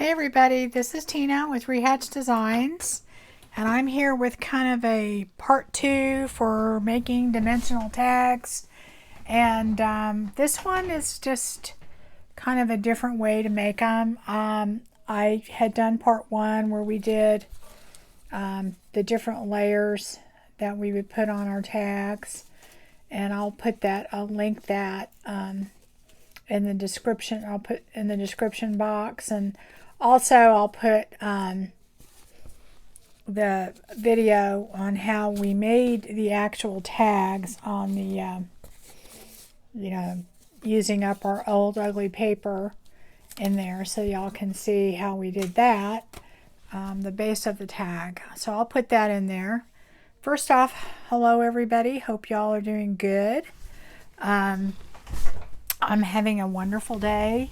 Hey everybody, this is Tina with Rehatch Designs, and I'm here with kind of a part 2 for making dimensional tags. And this one is just kind of a different way to make them. I had done part 1 where we did the different layers that we would put on our tags, and I'll link that in the description. I'll put in the description box, and also I'll put the video on how we made the actual tags on the using up our old ugly paper in there, so y'all can see how we did that, the base of the tag. So I'll put that in there. First off, hello everybody, hope y'all are doing good. I'm having a wonderful day.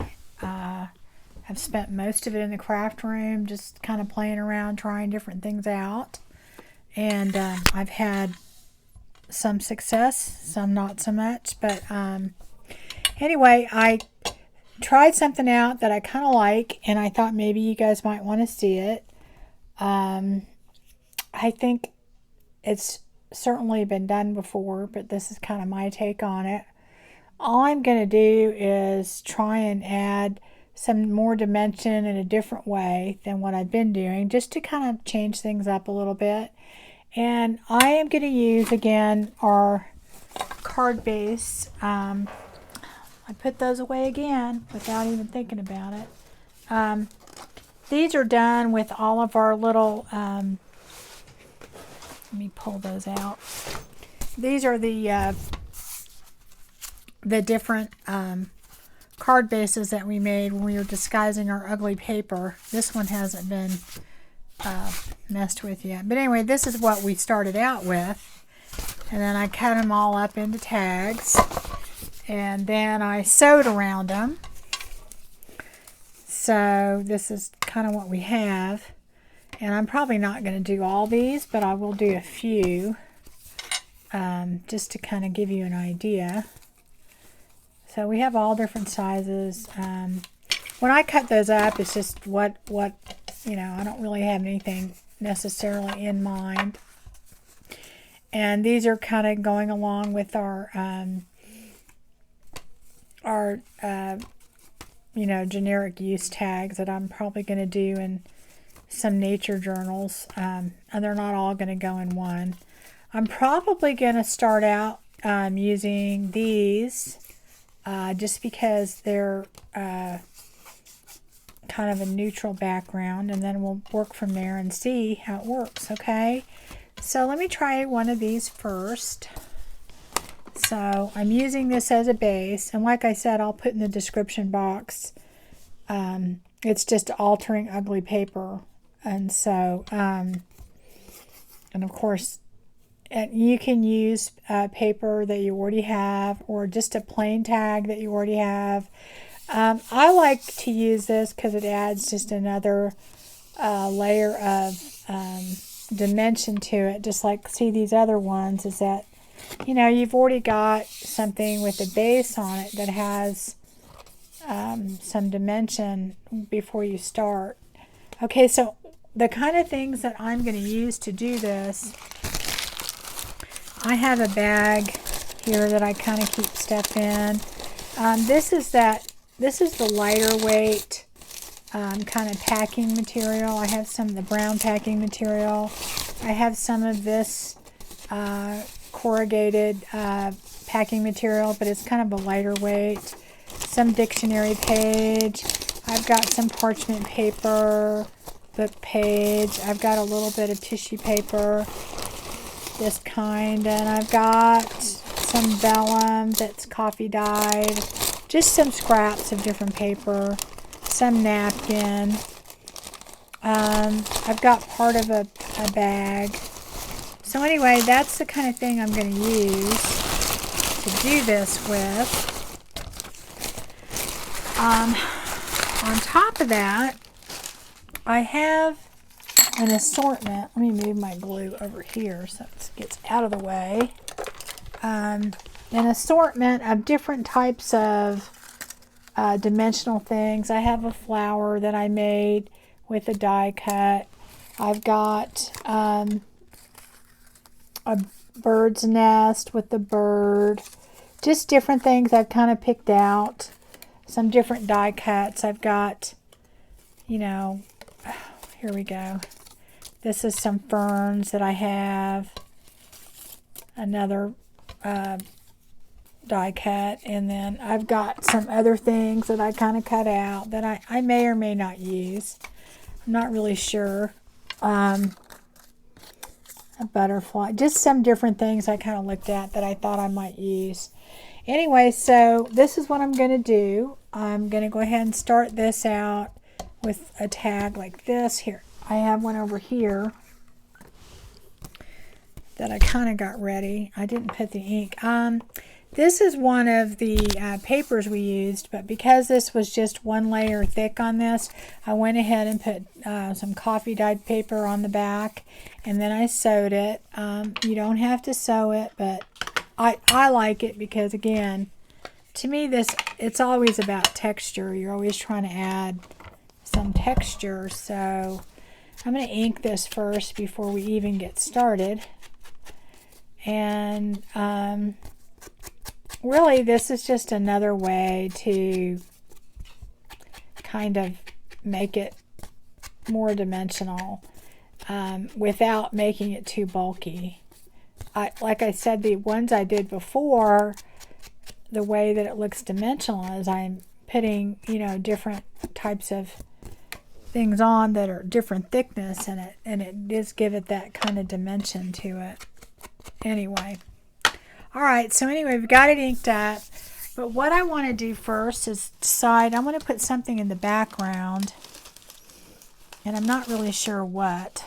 I've spent most of it in the craft room, just kind of playing around, trying different things out. And I've had some success, some not so much. But anyway, I tried something out that I kind of like, and I thought maybe you guys might want to see it. I think it's certainly been done before, but this is kind of my take on it. All I'm going to do is try and add some more dimension in a different way than what I've been doing, just to kind of change things up a little bit. And I am going to use again our card base. I put those away again without even thinking about it. These are done with all of our little, let me pull those out. These are the different card bases that we made when we were disguising our ugly paper. This one hasn't been messed with yet. But anyway, this is what we started out with. And then I cut them all up into tags. And then I sewed around them. So this is kind of what we have. And I'm probably not going to do all these, but I will do a few. Just to kind of give you an idea. So we have all different sizes. When I cut those up, it's just what I don't really have anything necessarily in mind. And these are kind of going along with our generic use tags that I'm probably going to do in some nature journals. And they're not all going to go in one. I'm probably going to start out using these. Just because they're kind of a neutral background, and then we'll work from there and see how it works, okay? So let me try one of these first. So I'm using this as a base, and like I said, I'll put in the description box. It's just altering ugly paper, and so, and of course, you can use paper that you already have, or just a plain tag that you already have. I like to use this because it adds just another layer of dimension to it. Just like, see, these other ones is that, you've already got something with a base on it that has some dimension before you start. Okay, so the kind of things that I'm going to use to do this, I have a bag here that I kind of keep stuff in. This is the lighter weight kind of packing material. I have some of the brown packing material. I have some of this corrugated packing material, but it's kind of a lighter weight. Some dictionary page. I've got some parchment paper, book page. I've got a little bit of tissue paper. This kind, and I've got some vellum that's coffee dyed, just some scraps of different paper, some napkin. I've got part of a bag. So anyway, that's the kind of thing I'm going to use to do this with. On top of that, I have an assortment. Let me move my glue over here so it gets out of the way. An assortment of different types of dimensional things. I have a flower that I made with a die cut. I've got a bird's nest with the bird. Just different things I've kind of picked out. Some different die cuts. I've got, you know, here we go. This is some ferns that I have. Another die cut. And then I've got some other things that I kind of cut out that I may or may not use. I'm not really sure. A butterfly. Just some different things I kind of looked at that I thought I might use. Anyway, so this is what I'm going to do. I'm going to go ahead and start this out with a tag like this. Here, I have one over here that I kind of got ready. I didn't put the ink. This is one of the papers we used, but because this was just one layer thick on this, I went ahead and put some coffee dyed paper on the back, and then I sewed it. You don't have to sew it, but I like it because, again, to me, it's always about texture. You're always trying to add some texture. So I'm going to ink this first before we even get started. And really, this is just another way to kind of make it more dimensional without making it too bulky. Like I said, the ones I did before, the way that it looks dimensional is I'm putting, you know, different types of things on that are different thickness, and it does give it that kind of dimension to it. Anyway, all right, so anyway, we've got it inked up, but what I want to do first is decide I'm going to put something in the background, and I'm not really sure what.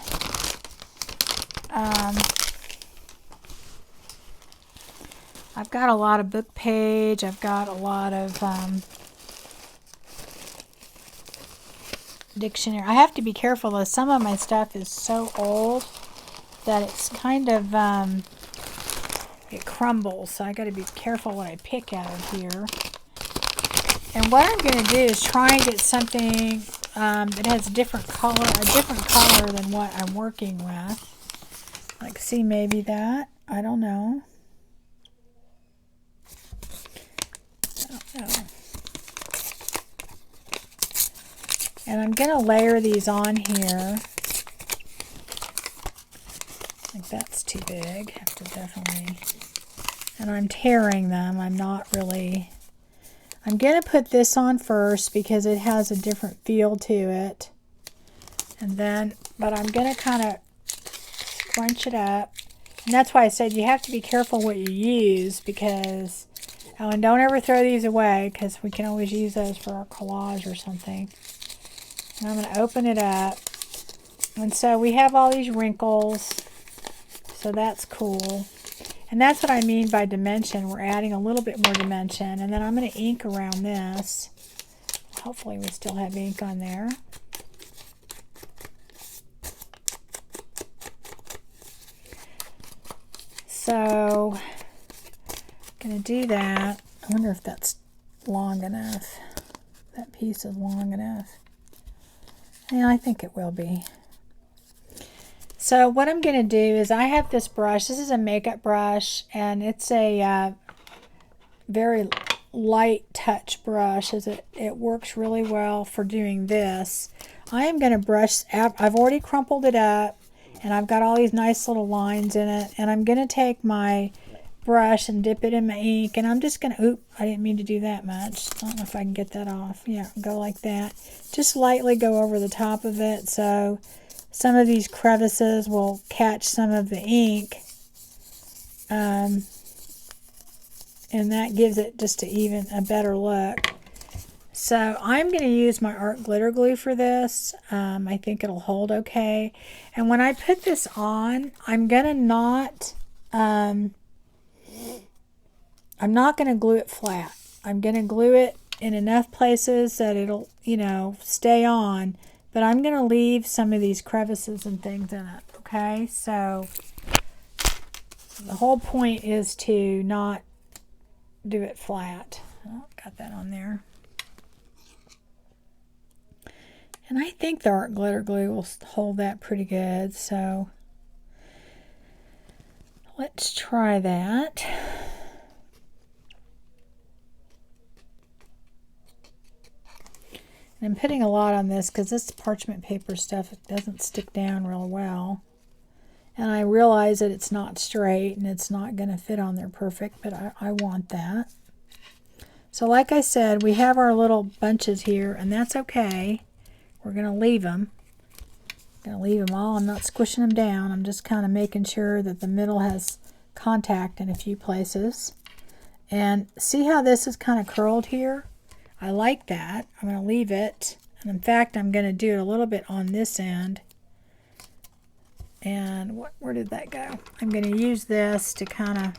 I've got a lot of book page. I've got a lot of dictionary. I have to be careful though. Some of my stuff is so old that it's kind of it crumbles. So I got to be careful what I pick out of here. And what I'm going to do is try and get something that has a different color than what I'm working with. Like, see, maybe that. I don't know. And I'm going to layer these on here. I think that's too big. I have to definitely... And I'm tearing them. I'm not really... I'm going to put this on first because it has a different feel to it. And then... But I'm going to kind of scrunch it up. And that's why I said you have to be careful what you use because... Oh, and don't ever throw these away because we can always use those for our collage or something. And I'm going to open it up. And so we have all these wrinkles. So that's cool. And that's what I mean by dimension. We're adding a little bit more dimension. And then I'm going to ink around this. Hopefully we still have ink on there. So... going to do that. I wonder if that's long enough. That piece is long enough. Yeah, I think it will be. So what I'm going to do is I have this brush. This is a makeup brush, and it's a very light touch brush. As it works really well for doing this. I am going to brush. I've already crumpled it up, and I've got all these nice little lines in it. And I'm going to take my brush and dip it in my ink, and I'm just gonna, oop, I didn't mean to do that much. I don't know if I can get that off. Yeah, go like that. Just lightly go over the top of it so some of these crevices will catch some of the ink, and that gives it just a better look. So I'm going to use my art glitter glue for this. I think it'll hold okay. And when I put this on, I'm going to not I'm not going to glue it flat. I'm going to glue it in enough places that it'll, you know, stay on. But I'm going to leave some of these crevices and things in it. Okay, so the whole point is to not do it flat. Oh, got that on there. And I think the art glitter glue will hold that pretty good, so let's try that. And I'm putting a lot on this because this parchment paper stuff, it doesn't stick down real well. And I realize that it's not straight and it's not going to fit on there perfect, but I want that. So like I said, we have our little bunches here, and that's okay. We're going to leave them. I'm going to leave them all. I'm not squishing them down. I'm just kind of making sure that the middle has contact in a few places. And see how this is kind of curled here? I like that. I'm going to leave it. And in fact, I'm going to do it a little bit on this end. And where did that go? I'm going to use this to kind of,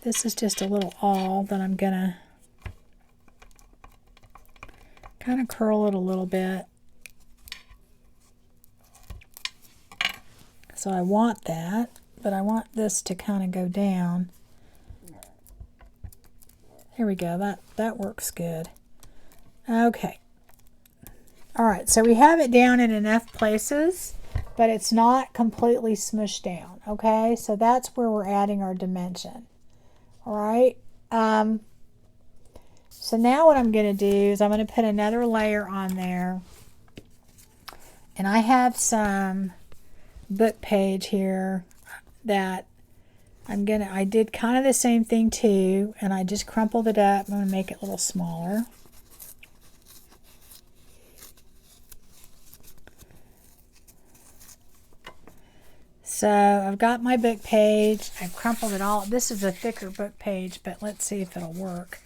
this is just a little awl that I'm going to kind of curl it a little bit. So I want that, but I want this to kind of go down. Here we go. That works good. Okay. All right, so we have it down in enough places, but it's not completely smushed down, okay? So that's where we're adding our dimension, all right? So now what I'm going to do is I'm going to put another layer on there, and I have some book page here that I did kind of the same thing too, and I just crumpled it up. I'm going to make it a little smaller. So I've got my book page. I've crumpled it all. This is a thicker book page, but let's see if it'll work.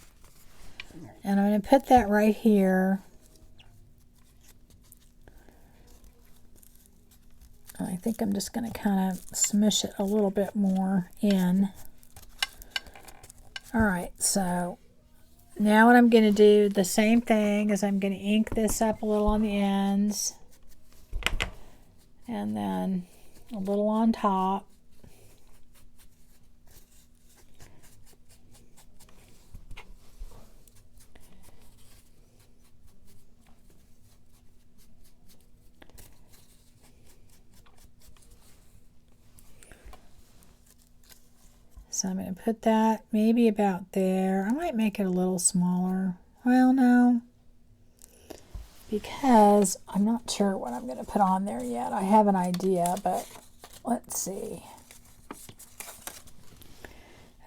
And I'm going to put that right here. I think I'm just going to kind of smush it a little bit more in. All right, so now what I'm going to do, the same thing, is I'm going to ink this up a little on the ends. And then a little on top. So I'm going to put that maybe about there. I might make it a little smaller. Well, no, because I'm not sure what I'm going to put on there yet. I have an idea, but let's see.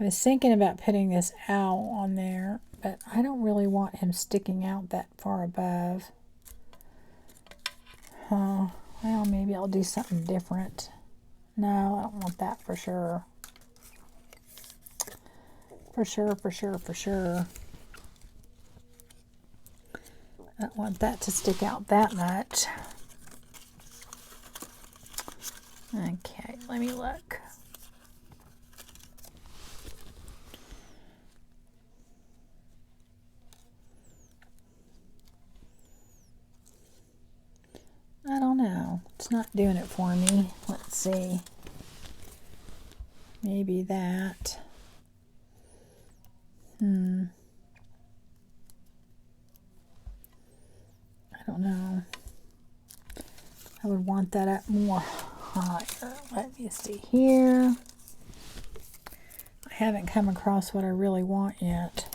I was thinking about putting this owl on there, but I don't really want him sticking out that far above. Well, maybe I'll do something different. No, I don't want that for sure. For sure. I don't want that to stick out that much. Okay, let me look. I don't know. It's not doing it for me. Let's see. Maybe that. I don't know. I would want that up more higher. Let me see here. I haven't come across what I really want yet.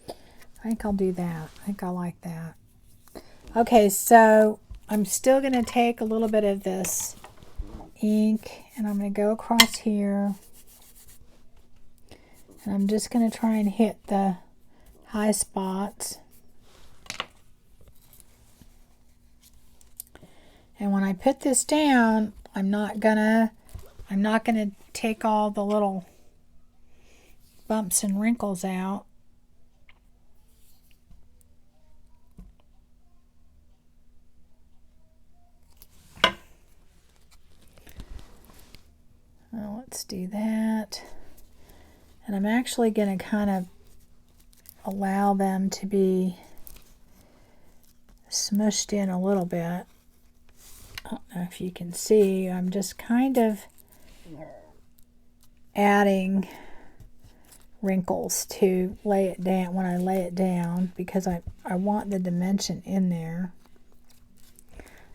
I think I'll do that. I think I like that. Okay, so I'm still going to take a little bit of this ink and I'm going to go across here. And I'm just going to try and hit the high spots. And when I put this down, I'm not gonna take all the little bumps and wrinkles out. Well, let's do that. And I'm actually going to kind of allow them to be smushed in a little bit. I don't know if you can see, I'm just kind of adding wrinkles to lay it down when I lay it down, because I want the dimension in there.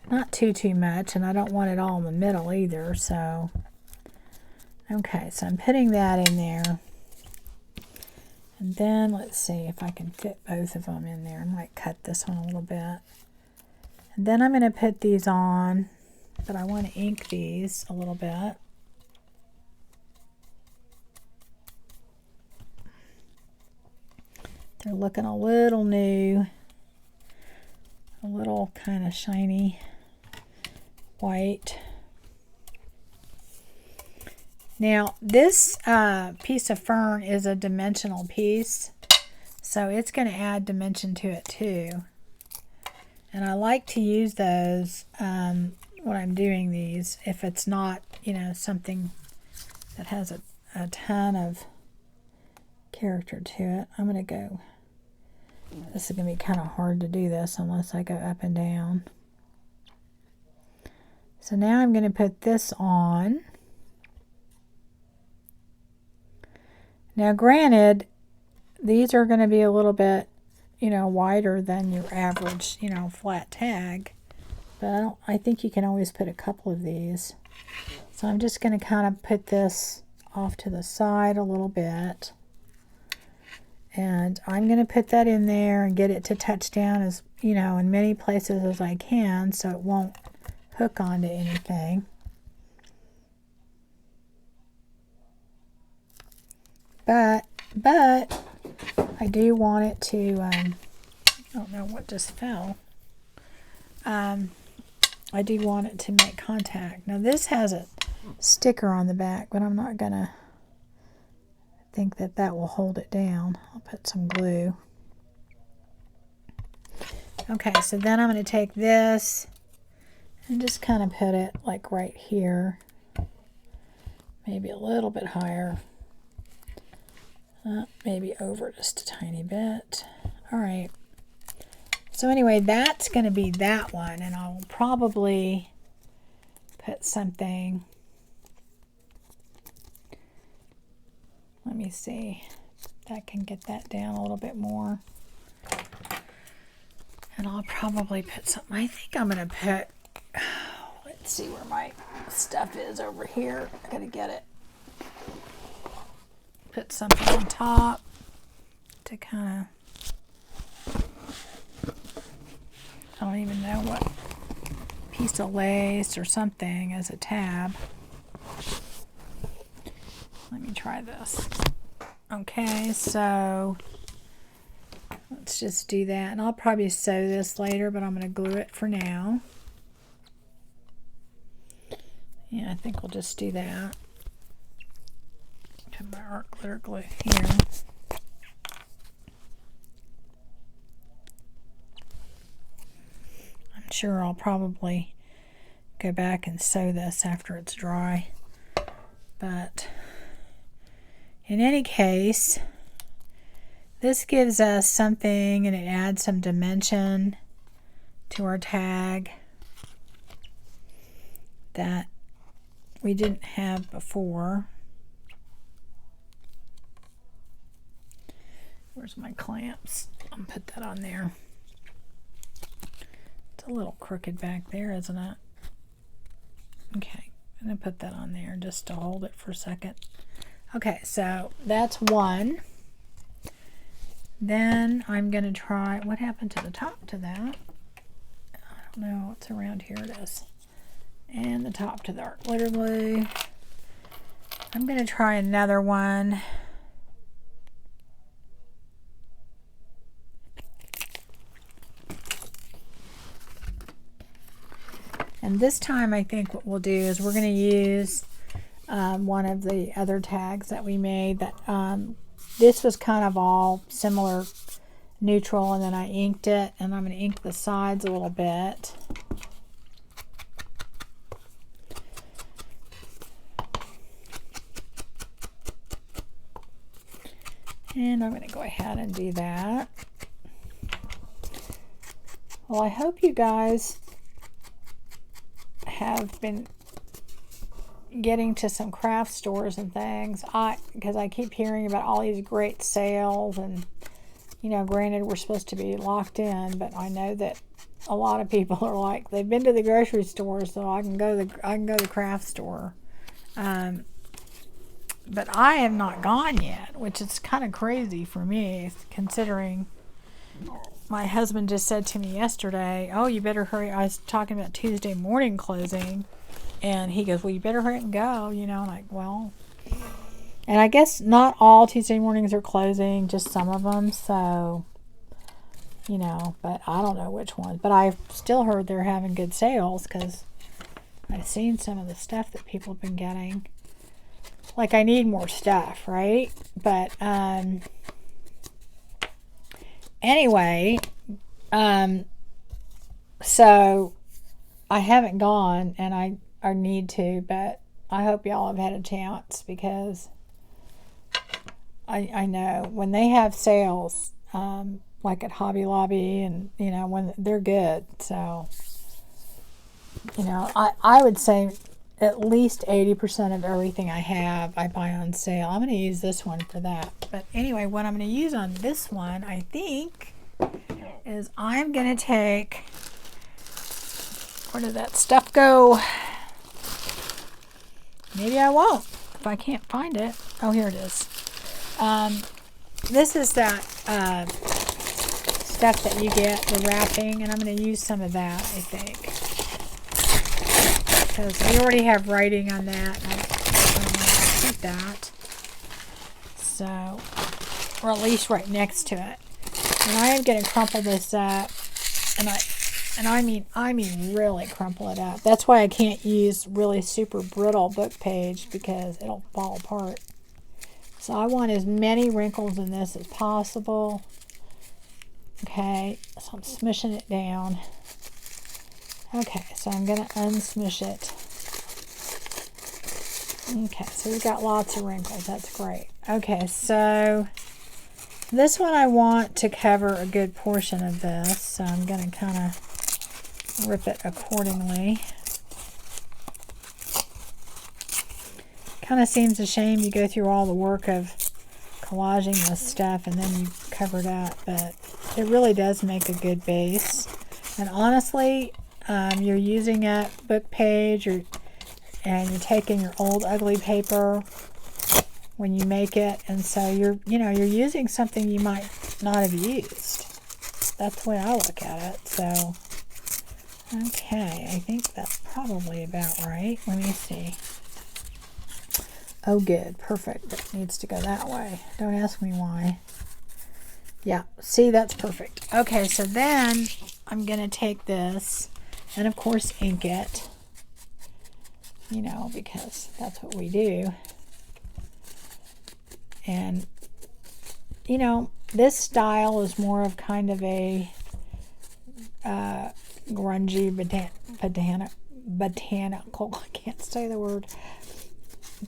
Not too much, and I don't want it all in the middle either, so. Okay, so I'm putting that in there. And then let's see if I can fit both of them in there. I might cut this one a little bit. And then I'm going to put these on, but I want to ink these a little bit. They're looking a little new, a little kind of shiny white. Now this piece of fern is a dimensional piece, so it's going to add dimension to it too. And I like to use those when I'm doing these, if it's not, you know, something that has a ton of character to it. I'm going to go, this is going to be kind of hard to do this unless I go up and down. So now I'm going to put this on. Now granted, these are going to be a little bit, you know, wider than your average, you know, flat tag. But I think you can always put a couple of these. So I'm just going to kind of put this off to the side a little bit. And I'm going to put that in there and get it to touch down as, you know, in many places as I can, so it won't hook onto anything. But I do want it to, I don't know what just fell. I do want it to make contact. Now this has a sticker on the back, but I'm not going to think that that will hold it down. I'll put some glue. Okay, so then I'm going to take this and just kind of put it like right here. Maybe a little bit higher. Maybe over just a tiny bit. All right. So anyway, that's going to be that one, and I'll probably put something. Let me see if I can get that down a little bit more. And I'll probably put something. I think I'm going to put, let's see where my stuff is over here. I got to get it. Put something on top to kind of, I don't even know what, piece of lace or something as a tab. Let me try this. Okay, so let's just do that. And I'll probably sew this later, but I'm going to glue it for now. Yeah, I think we'll just do that. Put my art glitter glue here. I'm sure I'll probably go back and sew this after it's dry. But in any case, this gives us something, and it adds some dimension to our tag that we didn't have before. Where's my clamps? I'll put that on there. It's a little crooked back there, isn't it? Okay, I'm going to put that on there just to hold it for a second. Okay, so that's one. Then I'm going to try, what happened to the top to that? I don't know, it's around here, it is. And the top to the art glitter glue. I'm going to try another one. And this time I think what we'll do is we're going to use one of the other tags that we made. That this was kind of all similar neutral, and then I inked it, and I'm going to ink the sides a little bit. And I'm going to go ahead and do that. Well, I hope you guys have been, getting to some craft stores and things. Because I keep hearing about all these great sales, and you know, granted we're supposed to be locked in, but I know that a lot of people are like, they've been to the grocery store, so I can go to the craft store. But I have not gone yet, which is kind of crazy for me, considering my husband just said to me yesterday, oh, you better hurry. I was talking about Tuesday morning closing, and he goes, well, you better hurry and go, you know, like, well, and I guess not all Tuesday mornings are closing, just some of them, so, you know, but I don't know which ones. But I've still heard they're having good sales, because I've seen some of the stuff that people have been getting. Like, I need more stuff, right? But, anyway, so I haven't gone, and I need to, but I hope y'all have had a chance, because I know when they have sales, like at Hobby Lobby, and, you know, when they're good, so, you know, I would say at least 80% of everything I have, I buy on sale. I'm going to use this one for that. But anyway, what I'm going to use on this one, I think, is I'm going to take, where did that stuff go? Maybe I won't, if I can't find it. Oh, here it is. This is that stuff that you get, the wrapping, and I'm going to use some of that, I think. Because we already have writing on that, and I don't want to keep that. So, or at least right next to it. And I am going to crumple this up, and I mean really crumple it up. That's why I can't use really super brittle book page, because it'll fall apart. So I want as many wrinkles in this as possible. Okay, so I'm smushing it down. Okay, so I'm going to unsmush it. Okay, so we've got lots of wrinkles. That's great. Okay, so this one I want to cover a good portion of this, so I'm going to kind of rip it accordingly. Kind of seems a shame you go through all the work of collaging this stuff and then you cover it up, but it really does make a good base. And honestly, you're using a book page, and you're taking your old ugly paper when you make it, and so you're using something you might not have used. That's the way I look at it. So, okay, I think that's probably about right. Let me see. Oh, good, perfect. It needs to go that way. Don't ask me why. Yeah, see, that's perfect. Okay, so then I'm gonna take this and of course ink it, you know, because that's what we do. And you know, this style is more of kind of a grungy botanical, I can't say the word,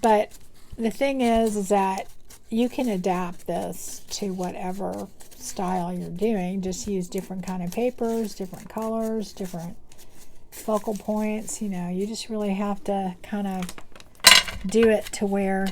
but the thing is that you can adapt this to whatever style you're doing. Just use different kind of papers, different colors, different focal points. You know, you just really have to kind of do it to where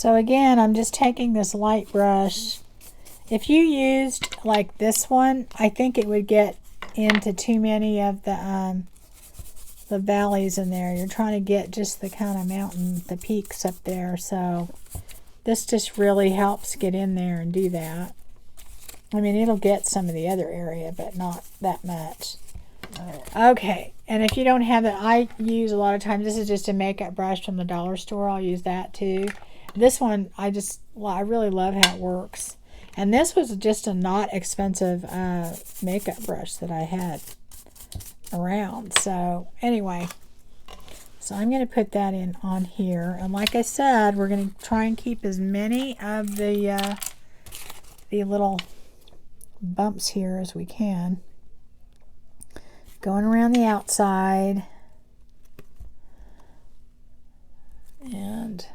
so again, I'm just taking this light brush. If you used like this one, I think it would get into too many of the valleys in there. You're trying to get just the kind of mountain, the peaks up there. So this just really helps get in there and do that. I mean, it'll get some of the other area, but not that much. Okay, and if you don't have it, I use a lot of times, this is just a makeup brush from the dollar store. I'll use that too. This one, I really love how it works. And this was just a not expensive makeup brush that I had around. So anyway, So I'm going to put that in on here. And like I said, we're going to try and keep as many of the little bumps here as we can. Going around the outside. And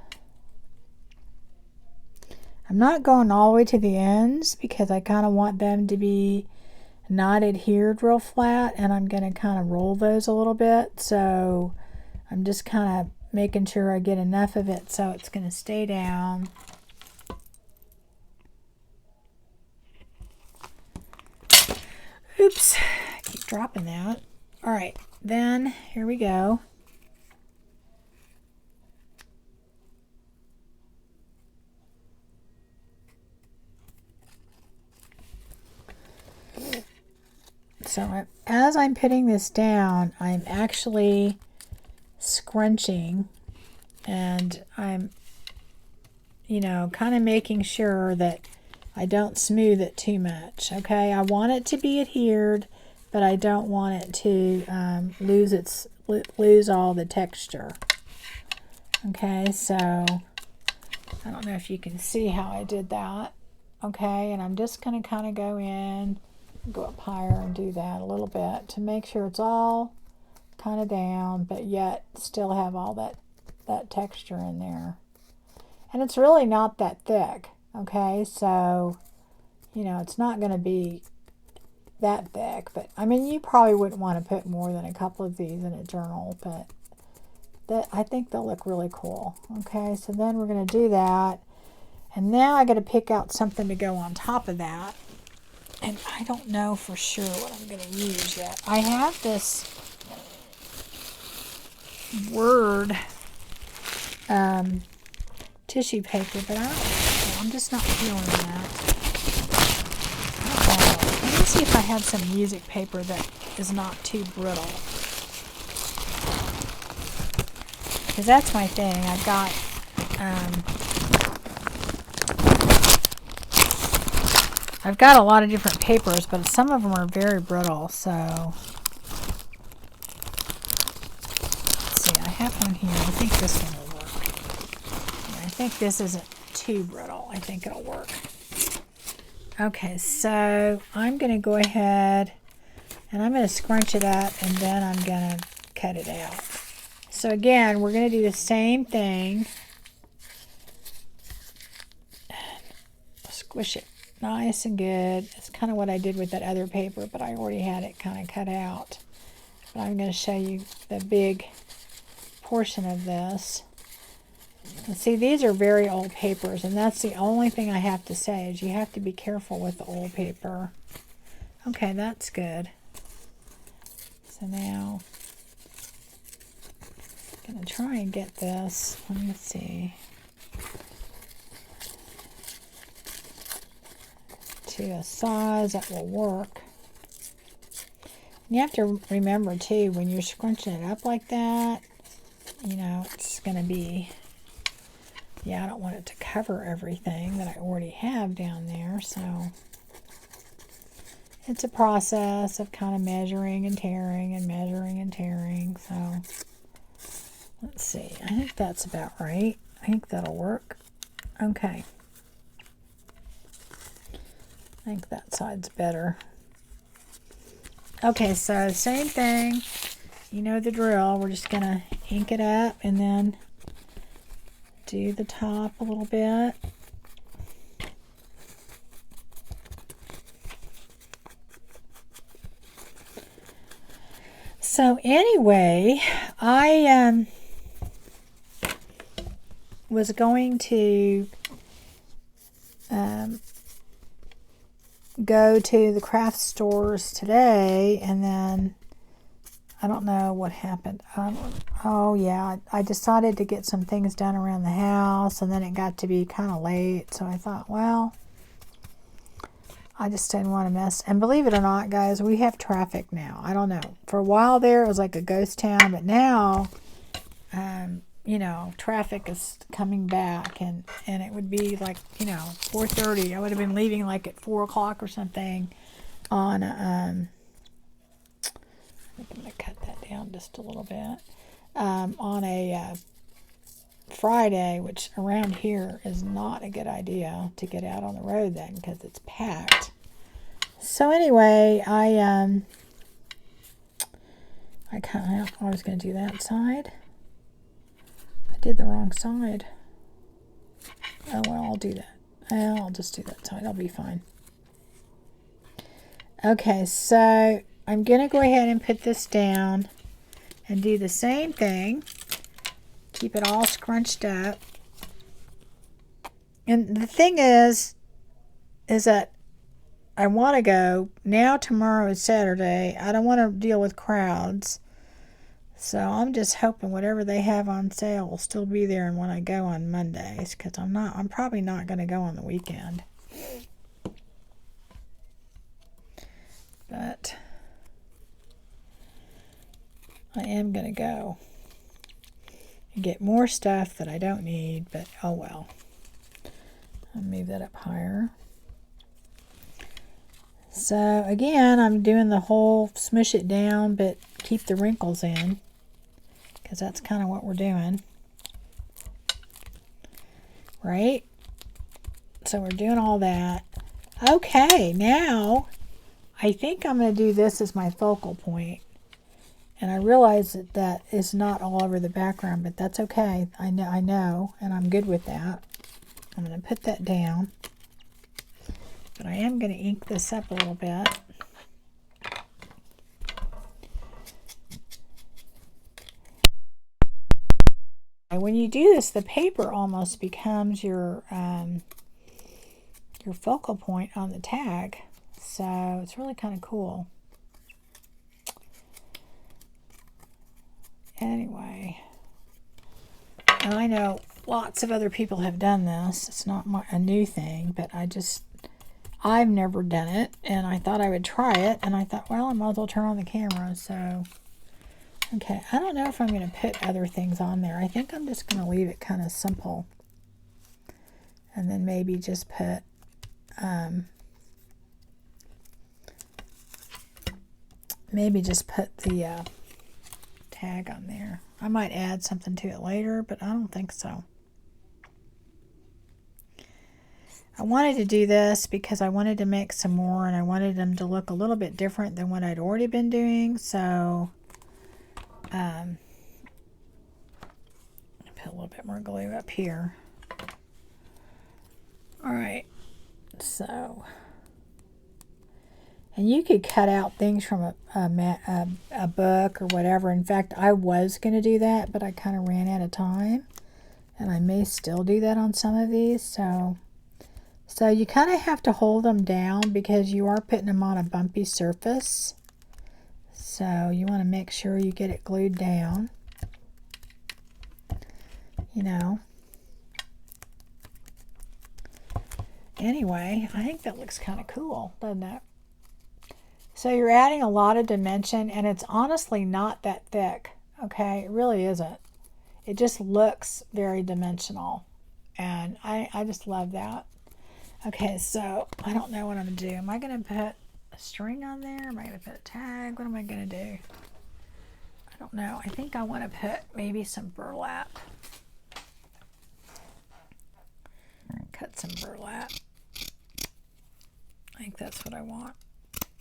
I'm not going all the way to the ends because I kind of want them to be not adhered real flat, and I'm going to kind of roll those a little bit. So I'm just kind of making sure I get enough of it so it's going to stay down. Oops, I keep dropping that. All right, then here we go. So as I'm putting this down, I'm actually scrunching, and I'm, you know, kind of making sure that I don't smooth it too much. Okay, I want it to be adhered, but I don't want it to lose all the texture. Okay, so I don't know if you can see how I did that. Okay, and I'm just going to kind of go in, go up higher and do that a little bit to make sure it's all kind of down, but yet still have all that texture in there. And it's really not that thick. Okay, so, you know, it's not going to be that thick, but I mean, you probably wouldn't want to put more than a couple of these in a journal, but I think they'll look really cool. Okay, so then we're going to do that, and now I got to pick out something to go on top of that, and I don't know for sure what I'm going to use yet. I have this Word tissue paper, but I'm just not feeling that. Let me see if I have some music paper that is not too brittle. Because that's my thing. I've got a lot of different papers, but some of them are very brittle, so let's see, I have one here. I think this one will work. I think this isn't too brittle. I think it'll work. Okay, so I'm going to go ahead and I'm going to scrunch it up, and then I'm going to cut it out. So again, we're going to do the same thing. Squish it nice and good. That's kind of what I did with that other paper, but I already had it kind of cut out. But I'm going to show you the big portion of this. And see, these are very old papers, and that's the only thing I have to say is you have to be careful with the old paper. Okay, that's good. So now I'm going to try and get this. Let me see. To a size that will work. And you have to remember too, when you're scrunching it up like that, you know, it's going to be, yeah, I don't want it to cover everything that I already have down there, so it's a process of kind of measuring and tearing and measuring and tearing. So let's see, I think that's about right. I think that'll work. Okay. I think that side's better. Okay, so same thing. You know the drill. We're just going to ink it up and then do the top a little bit. So anyway, I was going to go to the craft stores today, and then I don't know what happened. Oh yeah, I decided to get some things done around the house, and then it got to be kind of late, so I thought, well, I just didn't want to mess. And believe it or not, guys, we have traffic now. I don't know. For a while there, it was like a ghost town, but now, you know, traffic is coming back, and it would be like, you know, 4:30. I would have been leaving like at 4 o'clock or something on, I think I'm going to cut that down just a little bit. on a Friday, which around here is not a good idea to get out on the road then because it's packed. So anyway, I was going to do that side. I did the wrong side. Oh well, I'll do that. I'll just do that side. I'll be fine. Okay, so I'm going to go ahead and put this down and do the same thing. Keep it all scrunched up. And the thing is that I want to go, now tomorrow is Saturday. I don't want to deal with crowds. So I'm just hoping whatever they have on sale will still be there and when I go on Mondays, because I'm probably not going to go on the weekend. But I am going to go and get more stuff that I don't need, but oh well. I'll move that up higher. So again, I'm doing the whole smush it down, but keep the wrinkles in, because that's kind of what we're doing. Right? So we're doing all that. Okay, now I think I'm going to do this as my focal point. And I realize that that is not all over the background, but that's okay. I know, and I'm good with that. I'm going to put that down. But I am going to ink this up a little bit. And when you do this, the paper almost becomes your focal point on the tag. So it's really kind of cool. Anyway, and I know lots of other people have done this. It's not a new thing, but I've never done it, and I thought I would try it, and I thought, well, I might as well turn on the camera. So, okay, I don't know if I'm going to put other things on there. I think I'm just going to leave it kind of simple, and then maybe just put the tag on there. I might add something to it later, but I don't think so. I wanted to do this because I wanted to make some more, and I wanted them to look a little bit different than what I'd already been doing. So put a little bit more glue up here. All right, so, and you could cut out things from a book or whatever. In fact, I was going to do that, but I kind of ran out of time, and I may still do that on some of these. So you kind of have to hold them down because you are putting them on a bumpy surface. So you want to make sure you get it glued down. You know. Anyway, I think that looks kind of cool, doesn't it? So you're adding a lot of dimension, and it's honestly not that thick. Okay, it really isn't. It just looks very dimensional, and I just love that. Okay, so I don't know what I'm going to do. Am I going to put a string on there? Am I going to put a tag? What am I going to do? I don't know. I think I want to put maybe some burlap. Cut some burlap. I think that's what I want.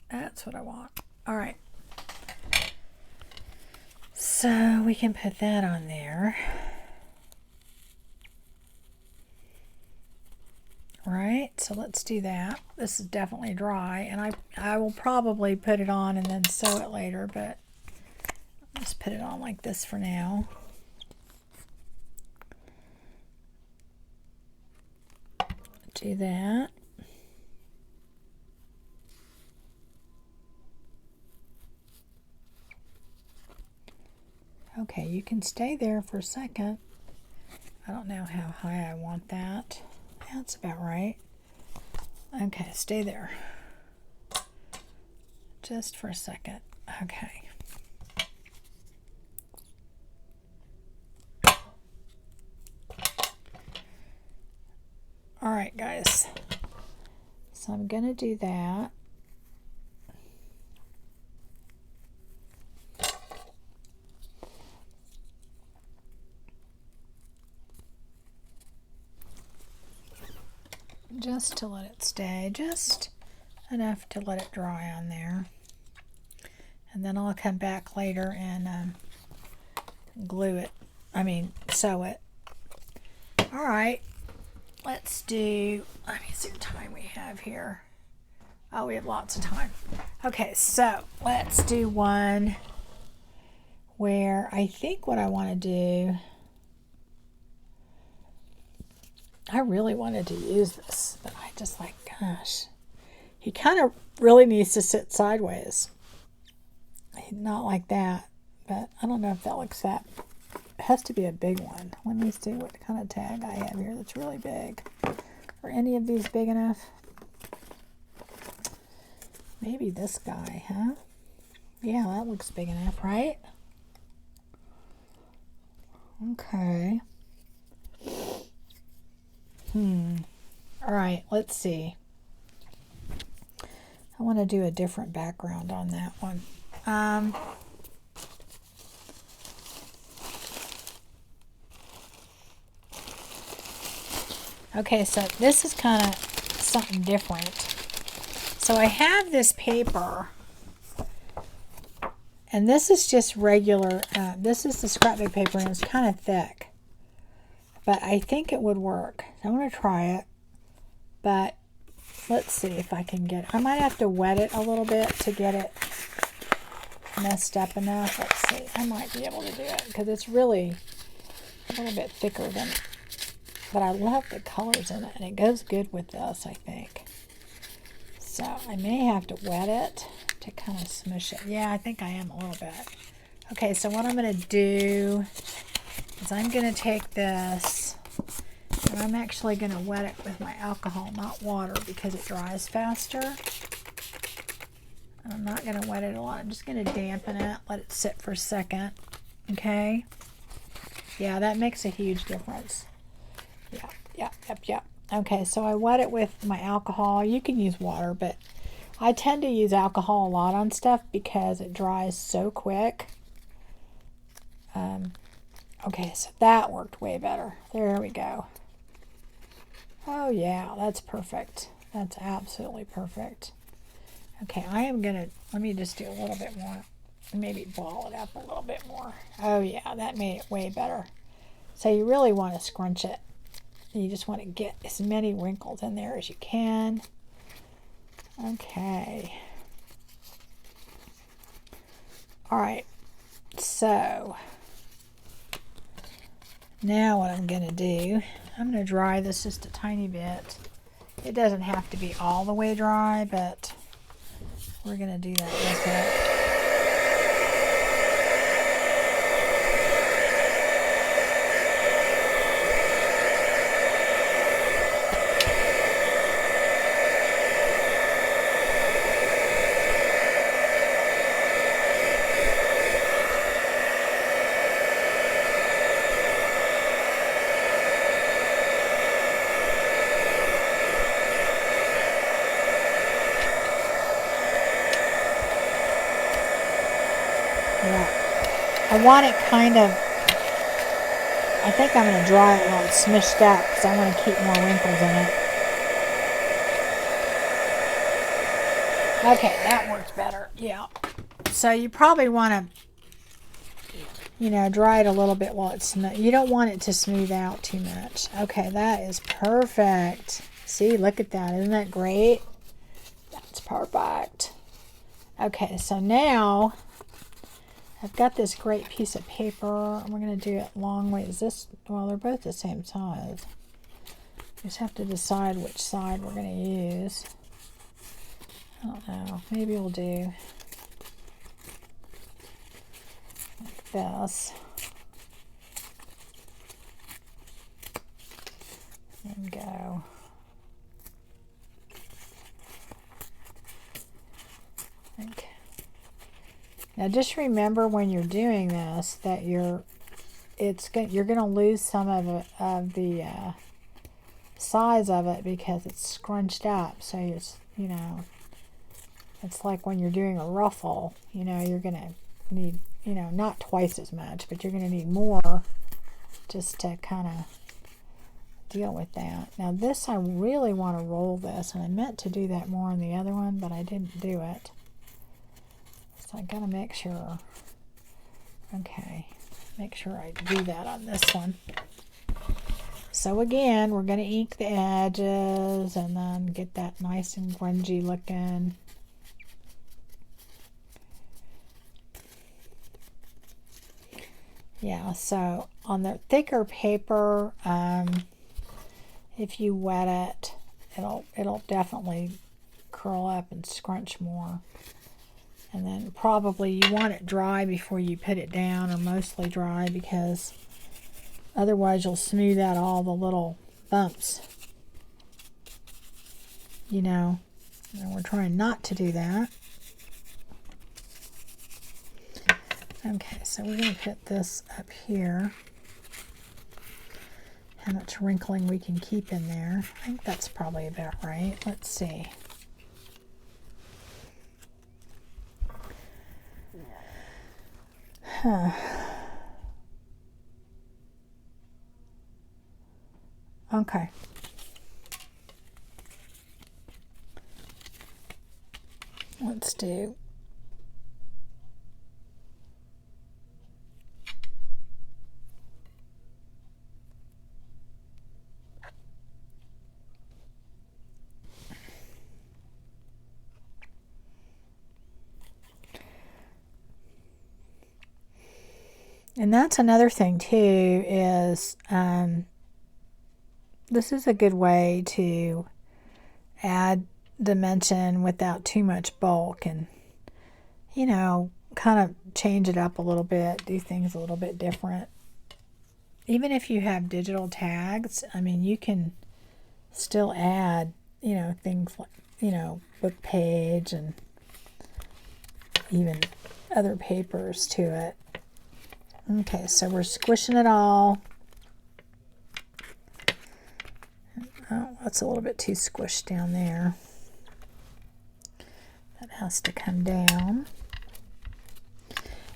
That's what I want. All right. So we can put that on there. Right, so let's do that. This is definitely dry, and I will probably put it on and then sew it later, but I'll just put it on like this for now. Do that. Okay, you can stay there for a second. I don't know how high I want that. That's about right. Okay, stay there. Just for a second. Okay. All right, guys. So I'm going to do that. just to let it stay, just enough to let it dry on there. And then I'll come back later and glue it. Sew it. All right, let's do, let me see what time we have here. Oh, we have lots of time. Okay, so let's do one where I think what I want to do, I really wanted to use this, but I just like, gosh, he kind of really needs to sit sideways. Not like that, but I don't know if that looks that, it has to be a big one. Let me see what kind of tag I have here that's really big. Are any of these big enough? Maybe this guy, huh? Yeah, that looks big enough, right? Okay. All right, let's see. I want to do a different background on that one. Okay, so this is kind of something different. So I have this paper, and this is just regular, this is the scrapbook paper, and it's kind of thick. But I think it would work. So I'm going to try it, but let's see if I can get it. I might have to wet it a little bit to get it messed up enough. Let's see. I might be able to do it because it's really a little bit thicker than, but I love the colors in it, and it goes good with this, I think. So I may have to wet it to kind of smush it. Yeah, I think I am a little bit. Okay, so what I'm going to do is I'm going to take this, and I'm actually going to wet it with my alcohol, not water, because it dries faster. I'm not going to wet it a lot. I'm just going to dampen it, let it sit for a second. Okay? Yeah, that makes a huge difference. Yeah. Okay, so I wet it with my alcohol. You can use water, but I tend to use alcohol a lot on stuff because it dries so quick. Okay, so that worked way better. There we go. Oh yeah, that's perfect. That's absolutely perfect. Okay, I am gonna, let me just do a little bit more. Maybe ball it up a little bit more. Oh yeah, that made it way better. So you really want to scrunch it. You just want to get as many wrinkles in there as you can. Okay. All right, so now what I'm going to do, I'm going to dry this just a tiny bit. It doesn't have to be all the way dry, but we're going to do that with it. I want it kind of, I think I'm going to dry it while it's smushed out because I want to keep more wrinkles in it. Okay, that works better. Yeah. So you probably want to, dry it a little bit while it's smooth. You don't want it to smooth out too much. Okay, that is perfect. See, look at that. Isn't that great? That's perfect. Okay, so now I've got this great piece of paper, and we're going to do it long ways. Well, they're both the same size. We just have to decide which side we're going to use. I don't know. Maybe we'll do like this. And go. Okay. Now just remember when you're doing this that you're going to lose some of the size of it because it's scrunched up. So it's it's like when you're doing a ruffle, you're going to need not twice as much, but you're going to need more just to kind of deal with that. Now this, I really want to roll this, and I meant to do that more on the other one, but I didn't do it. So I gotta make sure. Okay, make sure I do that on this one. So again, we're gonna ink the edges and then get that nice and grungy looking. Yeah, so on the thicker paper, if you wet it, it'll definitely curl up and scrunch more. And then probably you want it dry before you put it down, or mostly dry, because otherwise you'll smooth out all the little bumps. You know, and we're trying not to do that. Okay, so we're going to put this up here. How much wrinkling we can keep in there. I think that's probably about right. Let's see. Huh. Okay. Let's do and that's another thing too, is this is a good way to add dimension without too much bulk, and you know, kind of change it up a little bit, do things a little bit different. Even if you have digital tags, I mean, you can still add, you know, things like, you know, book page and even other papers to it. Okay, so we're squishing it all. Oh, that's a little bit too squished down there. That has to come down.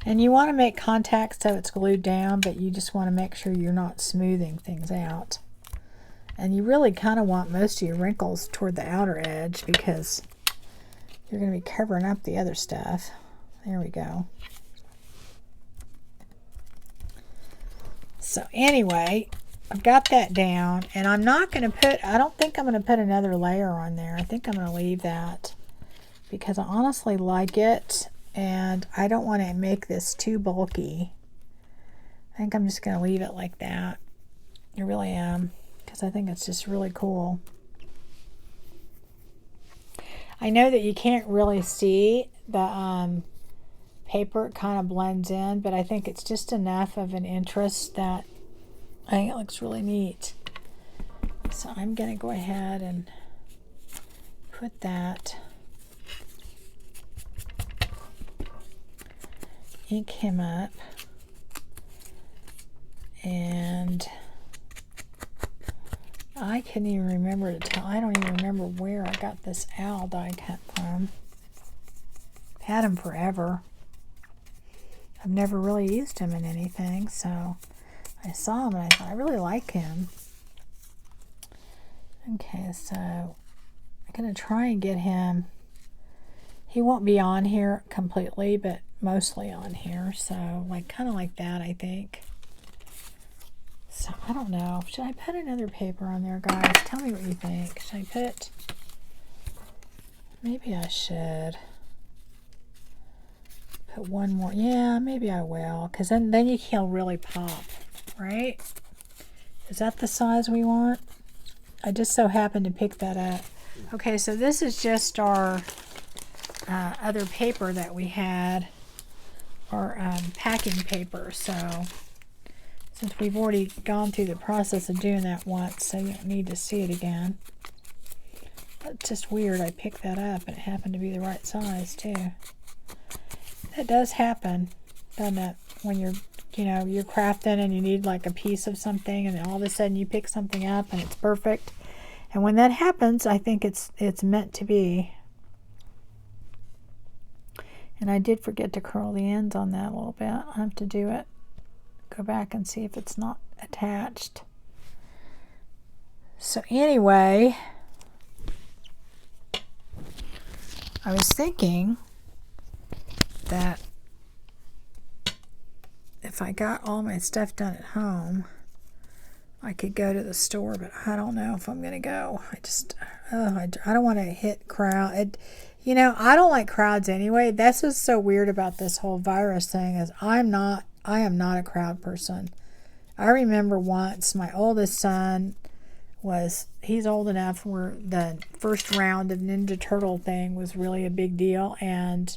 And you want to make contact so it's glued down, but you just want to make sure you're not smoothing things out. And you really kind of want most of your wrinkles toward the outer edge, because you're going to be covering up the other stuff. There we go. So anyway, I've got that down, and I'm not going to put, I don't think I'm going to put another layer on there. I think I'm going to leave that because I honestly like it, and I don't want to make this too bulky. I think I'm just going to leave it like that. I really am, because I think it's just really cool. I know that you can't really see the paper, it kind of blends in, but I think it's just enough of an interest that I think it looks really neat. So I'm going to go ahead and put that, ink him up, and I couldn't even remember to tell, I don't even remember where I got this owl die cut from. I've had him forever. I've never really used him in anything, so I saw him and I thought, I really like him. Okay, so I'm going to try and get him. He won't be on here completely, but mostly on here, so like kind of like that, I think. So I don't know. Should I put another paper on there, guys? Tell me what you think. Should I put... Maybe I should put one more. Yeah, maybe I will, because then he'll really pop, right? Is that the size we want? I just so happened to pick that up. Okay, so this is just our other paper that we had, our packing paper. So since we've already gone through the process of doing that once, so you don't need to see it again. It's just weird, I picked that up and it happened to be the right size too. That does happen, doesn't it? When you're, you know, you're crafting and you need like a piece of something, and then all of a sudden you pick something up and it's perfect. And when that happens, I think it's meant to be. And I did forget to curl the ends on that a little bit. I'll have to do it. Go back and see if it's not attached. So anyway, I was thinking that if I got all my stuff done at home, I could go to the store, but I don't know if I'm going to go. I don't want to hit crowd. I don't like crowds anyway. That's what's so weird about this whole virus thing is I am not a crowd person. I remember once my oldest son he's old enough where the first round of Ninja Turtle thing was really a big deal, and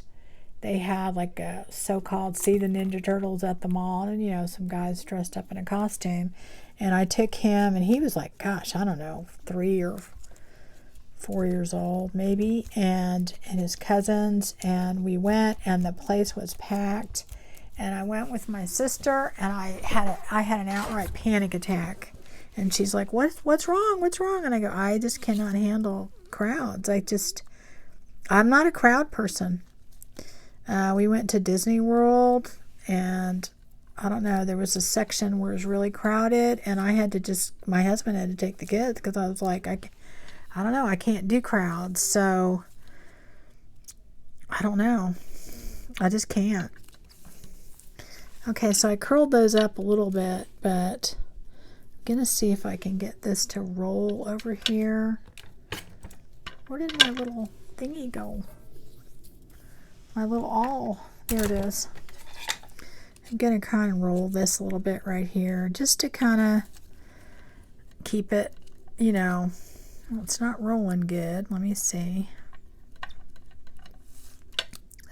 they had like a so-called See the Ninja Turtles at the mall, and some guys dressed up in a costume, and I took him, and he was like, gosh, I don't know, 3 or 4 years old maybe, and his cousins, and we went, and the place was packed, and I went with my sister, and I had an outright panic attack. And she's like, what's wrong? What's wrong? And I go, I just cannot handle crowds. I'm not a crowd person. We went to Disney World, and I don't know, there was a section where it was really crowded, and my husband had to take the kids because I was like, I don't know, I can't do crowds. So I don't know. I just can't. Okay, so I curled those up a little bit, but I'm going to see if I can get this to roll over here. Where did my little thingy go? My little awl. There it is. I'm going to kind of roll this a little bit right here just to kind of keep it, well, it's not rolling good. Let me see.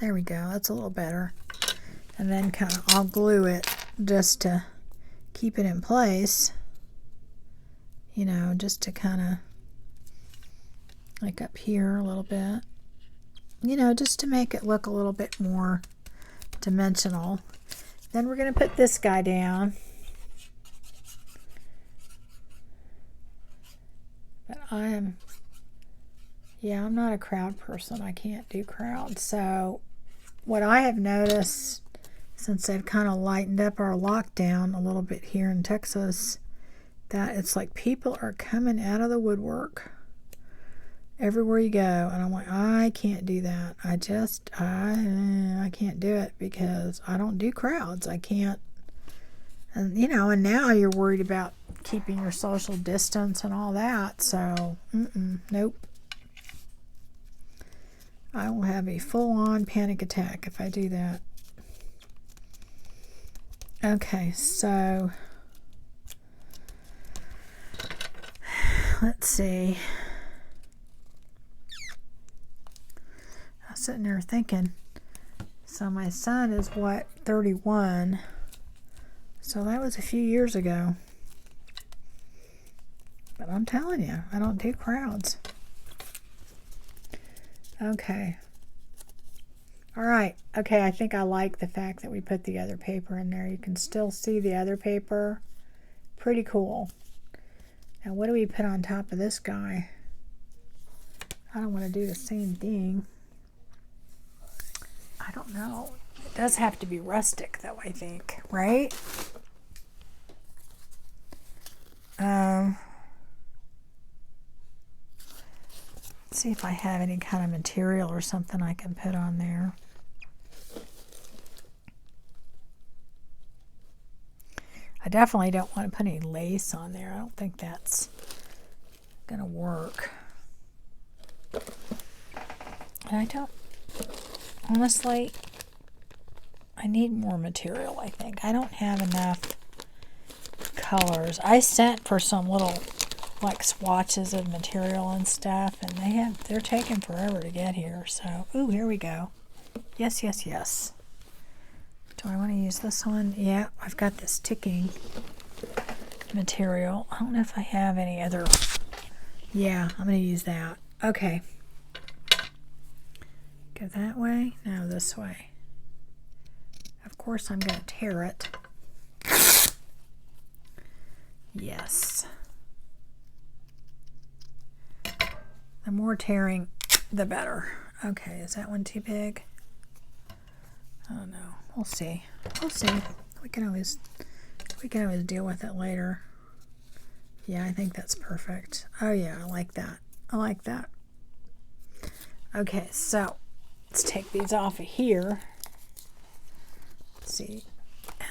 There we go. That's a little better. And then I'll glue it just to keep it in place. Just to kind of, like up here a little bit, just to make it look a little bit more dimensional. Then we're going to put this guy down. But I'm not a crowd person. I can't do crowds. So what I have noticed since they've kind of lightened up our lockdown a little bit here in Texas, that it's like people are coming out of the woodwork everywhere you go, and I'm like, I can't do that. I can't do it because I don't do crowds. I can't. And and now you're worried about keeping your social distance and all that, so nope. I will have a full-on panic attack if I do that. Okay, so let's see. I was sitting there thinking, so my son is 31, so that was a few years ago. But I'm telling you, I don't do crowds. Okay. All right. Okay, I think I like the fact that we put the other paper in there. You can still see the other paper. Pretty cool. Now, what do we put on top of this guy? I don't want to do the same thing. I don't know. It does have to be rustic, though, I think, right? Let's see if I have any kind of material or something I can put on there. I definitely don't want to put any lace on there. I don't think that's going to work. And I don't, honestly, I need more material, I think. I don't have enough colors. I sent for some little like swatches of material and stuff, and they're taking forever to get here. So, ooh, here we go. Yes, yes, yes. Do I want to use this one? Yeah, I've got this ticking material. I don't know if I have any other. Yeah, I'm going to use that. Okay. Go that way? No, this way. Of course, I'm going to tear it. Yes. The more tearing, the better. Okay, is that one too big? I don't know. We'll see. We'll see. We can always deal with it later. Yeah, I think that's perfect. Oh yeah, I like that. I like that. Okay, so let's take these off of here. Let's see,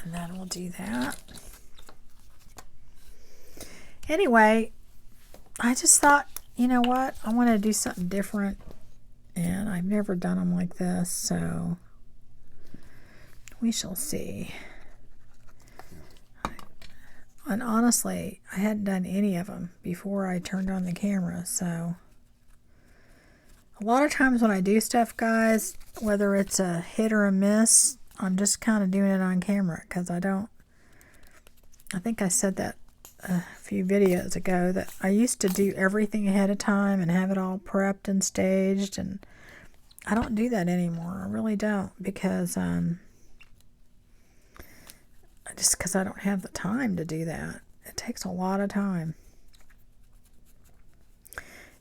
and then we'll do that. Anyway, I just thought, you know what? I want to do something different, and I've never done them like this, so we shall see. And honestly, I hadn't done any of them before I turned on the camera, so a lot of times when I do stuff, guys, whether it's a hit or a miss, I'm just kind of doing it on camera because I think I said that a few videos ago that I used to do everything ahead of time and have it all prepped and staged, and I don't do that anymore. I really don't, because just because I don't have the time to do that. It takes a lot of time.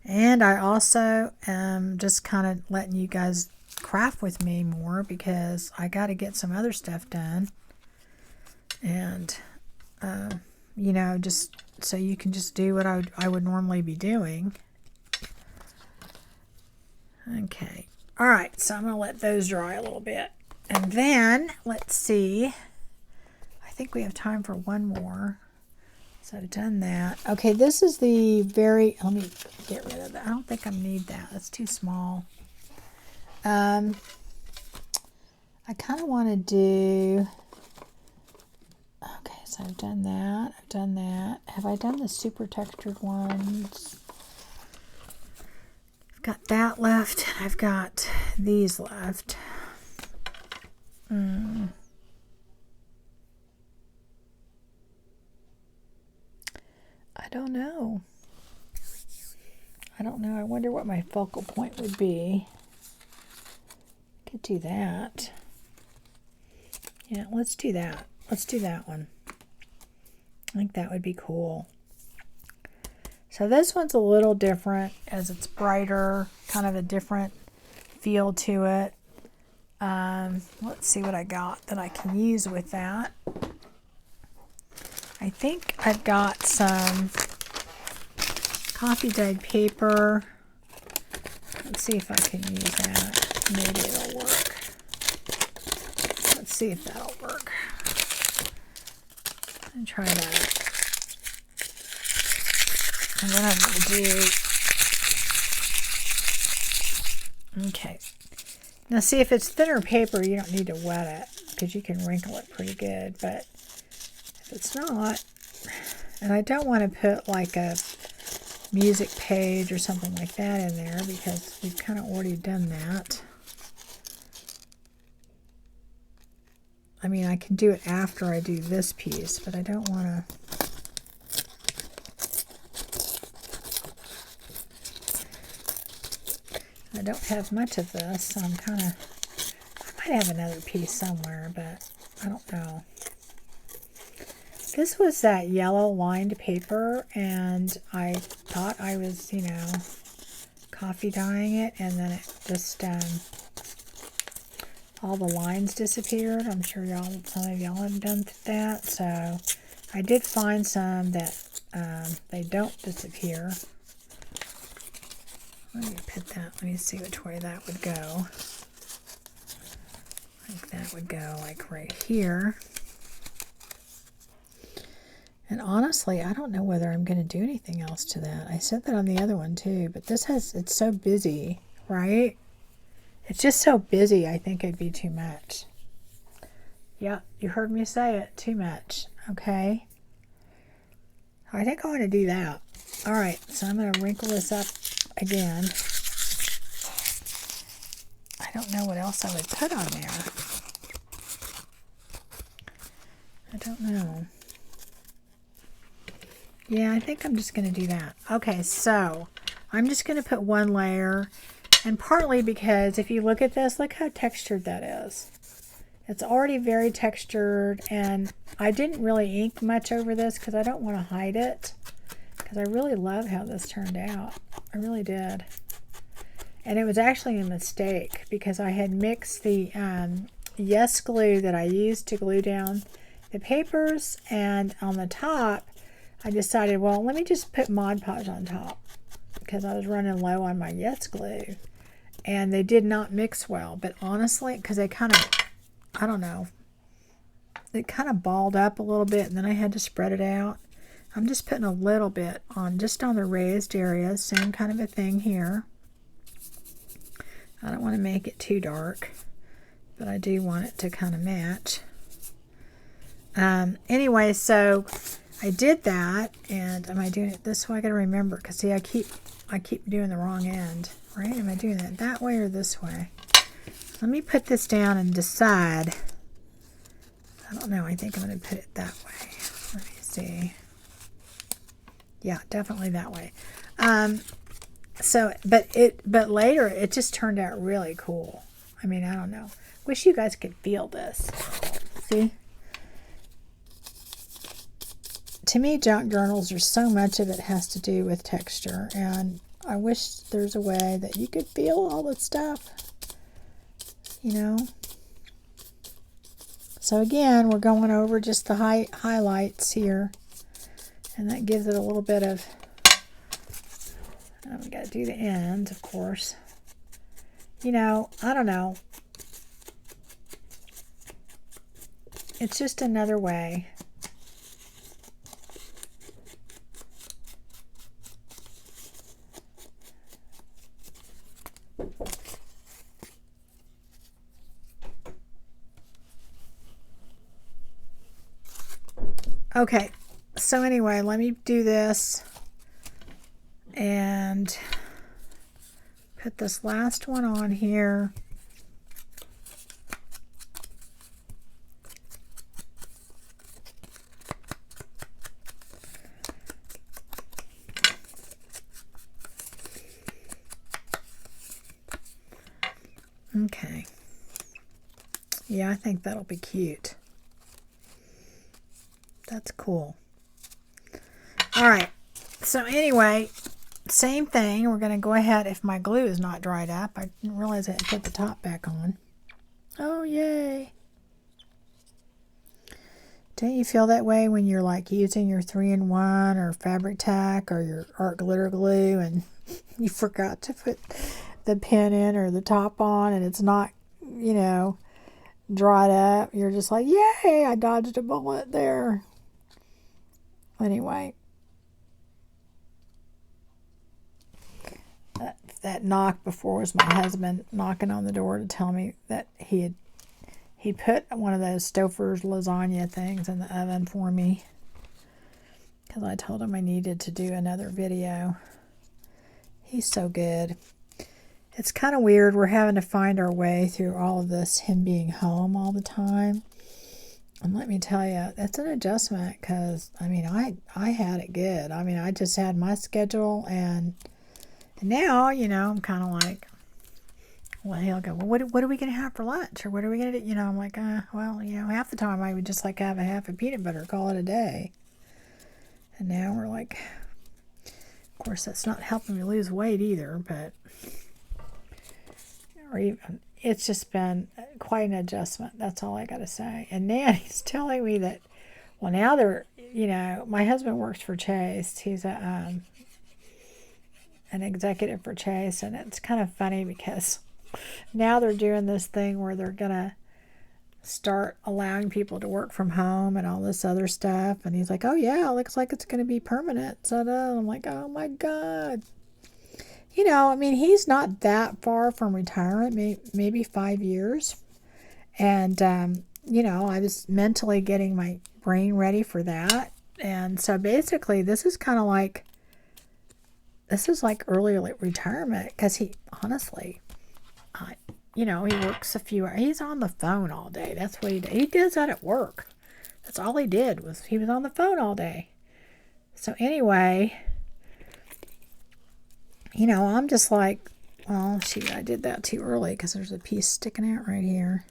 And I also am just kind of letting you guys craft with me more because I got to get some other stuff done. And, you know, just so you can just do what I would normally be doing. Okay. All right. So I'm going to let those dry a little bit. And then, let's see. I think we have time for one more. So I've done that. Okay, this is the very, let me get rid of that. I don't think I need that. That's too small. I kind of want to do, okay, so I've done that. I've done that. Have I done the super textured ones? I've got that left. I've got these left. I don't know. I wonder what my focal point would be. Could do that. Yeah, let's do that. Let's do that one. I think that would be cool. So this one's a little different as it's brighter, kind of a different feel to it. Let's see what I got that I can use with that. I think I've got some coffee dyed paper. Let's see if I can use that. Maybe it'll work. Let's see if that'll work. And try that. And then I'm going to do, okay. Now see, if it's thinner paper, you don't need to wet it because you can wrinkle it pretty good. But if it's not, and I don't want to put like a music page or something like that in there because we've kind of already done that. I mean, I can do it after I do this piece, but I don't want to. I don't have much of this, so I'm kind of, I might have another piece somewhere, but I don't know. This was that yellow lined paper, and I thought I was, you know, coffee dyeing it, and then it just, all the lines disappeared. I'm sure some of y'all have done that, so I did find some that they don't disappear. Let me put that, let me see which way that would go. I think that would go like right here. And honestly, I don't know whether I'm going to do anything else to that. I said that on the other one too, but this has, it's so busy, right? It's just so busy, I think it'd be too much. Yeah, you heard me say it, too much, okay? I think I want to do that. All right, so I'm going to wrinkle this up again. I don't know what else I would put on there. I don't know. Yeah, I think I'm just going to do that. Okay, so I'm just going to put one layer, and partly because if you look at this, look how textured that is. It's already very textured, and I didn't really ink much over this because I don't want to hide it, because I really love how this turned out. I really did. And it was actually a mistake because I had mixed the Yes glue that I used to glue down the papers, and on the top I decided, well, let me just put Mod Podge on top because I was running low on my Yes glue. And they did not mix well. But honestly, because they kind of, I don't know, it kind of balled up a little bit, and then I had to spread it out. I'm just putting a little bit on, just on the raised areas. Same kind of a thing here. I don't want to make it too dark, but I do want it to kind of match. Anyway, so I did that, and am I doing it this way? I got to remember, because see, I keep doing the wrong end, right? Am I doing that way or this way? Let me put this down and decide. I don't know. I think I'm going to put it that way. Let me see. Yeah, definitely that way. But later it just turned out really cool. I mean, I don't know. Wish you guys could feel this. See? To me, junk journals, there's so much of it has to do with texture, and I wish there's a way that you could feel all the stuff, you know. So again, we're going over just the highlights here, and that gives it a little bit of, we got to do the ends, of course. You know, I don't know. It's just another way. Okay, so anyway, let me do this and put this last one on here. Okay. Yeah, I think that'll be cute. That's cool. All right. So anyway, same thing. We're going to go ahead. If my glue is not dried up, I didn't realize I had to put the top back on. Oh, yay. Don't you feel that way when you're like using your 3-in-1 or Fabric Tack or your art glitter glue and you forgot to put the pin in or the top on and it's not, you know, dried up? You're just like, yay, I dodged a bullet there. Anyway, that knock before was my husband knocking on the door to tell me that he put one of those Stouffer's lasagna things in the oven for me because I told him I needed to do another video. He's so good. It's kind of weird. We're having to find our way through all of this, him being home all the time. And let me tell you, it's an adjustment because, I mean, I had it good. I mean, I just had my schedule, and now, you know, I'm kind of like, well, he'll go, well, what are we going to have for lunch? Or what are we going to do? You know, I'm like, well, you know, half the time I would just like have a half a peanut butter, call it a day. And now we're like, of course, that's not helping me lose weight either, but, or even, it's just been quite an adjustment. That's all I got to say. And Nanny's telling me that, well, now they're, you know, my husband works for Chase. He's an executive for Chase. And it's kind of funny because now they're doing this thing where they're going to start allowing people to work from home and all this other stuff. And he's like, oh, yeah, looks like it's going to be permanent. So I'm like, oh, my God. You know, I mean, he's not that far from retirement, maybe 5 years. And, you know, I was mentally getting my brain ready for that. And so basically, this is like early retirement because he, honestly, you know, he works a few hours. He's on the phone all day. That's what he does. He does that at work. That's all he did was he was on the phone all day. So anyway, you know, I'm just like, well, shoot, I did that too early because there's a piece sticking out right here.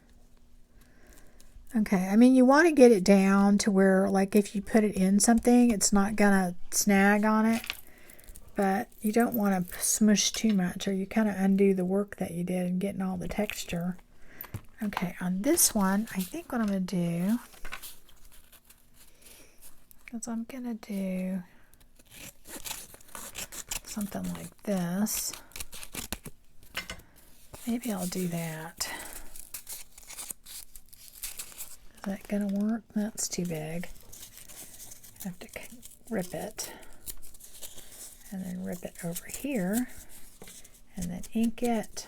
Okay, I mean, you want to get it down to where, like, if you put it in something, it's not going to snag on it. But you don't want to smush too much or you kind of undo the work that you did in getting all the texture. Okay, on this one, I think what I'm going to do because I'm going to do something like this. Maybe I'll do that. Is that going to work? That's too big. I have to rip it. And then rip it over here. And then ink it.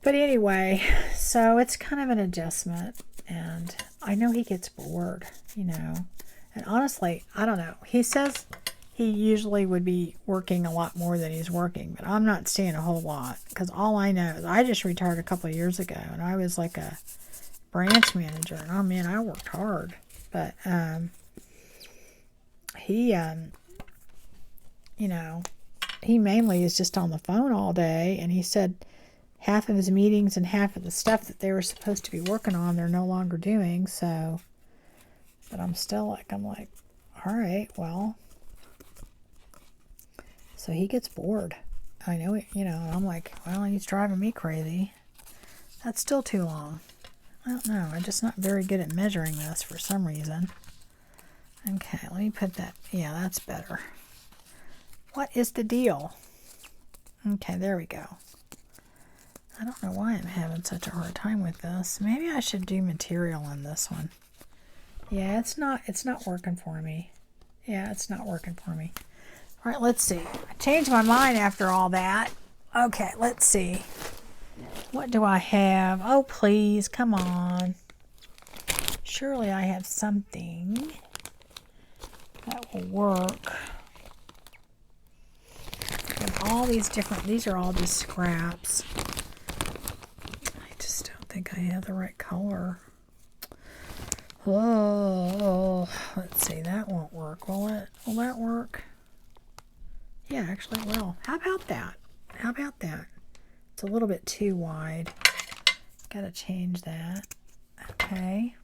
But anyway, so it's kind of an adjustment. And I know he gets bored, you know. And honestly, I don't know. He says he usually would be working a lot more than he's working, but I'm not seeing a whole lot, because all I know is I just retired a couple of years ago, and I was like a branch manager, and oh man, I worked hard. But he, you know, he mainly is just on the phone all day, and he said half of his meetings and half of the stuff that they were supposed to be working on, they're no longer doing. So, but I'm like, all right, well. So he gets bored. I know it, you know, I'm like, well, he's driving me crazy. That's still too long. I don't know. I'm just not very good at measuring this for some reason. Okay, let me put that. Yeah, that's better. What is the deal? Okay, there we go. I don't know why I'm having such a hard time with this. Maybe I should do material on this one. Yeah, it's not working for me. Yeah, it's not working for me. All right, let's see. I changed my mind after all that. Okay, let's see. What do I have? Oh, please, come on. Surely I have something that will work. And all these different, these are all just scraps. I just don't think I have the right color. Oh, let's see, that won't work, will it? Will that work? Yeah, actually it will. How about that? How about that? It's a little bit too wide. Gotta change that. Okay.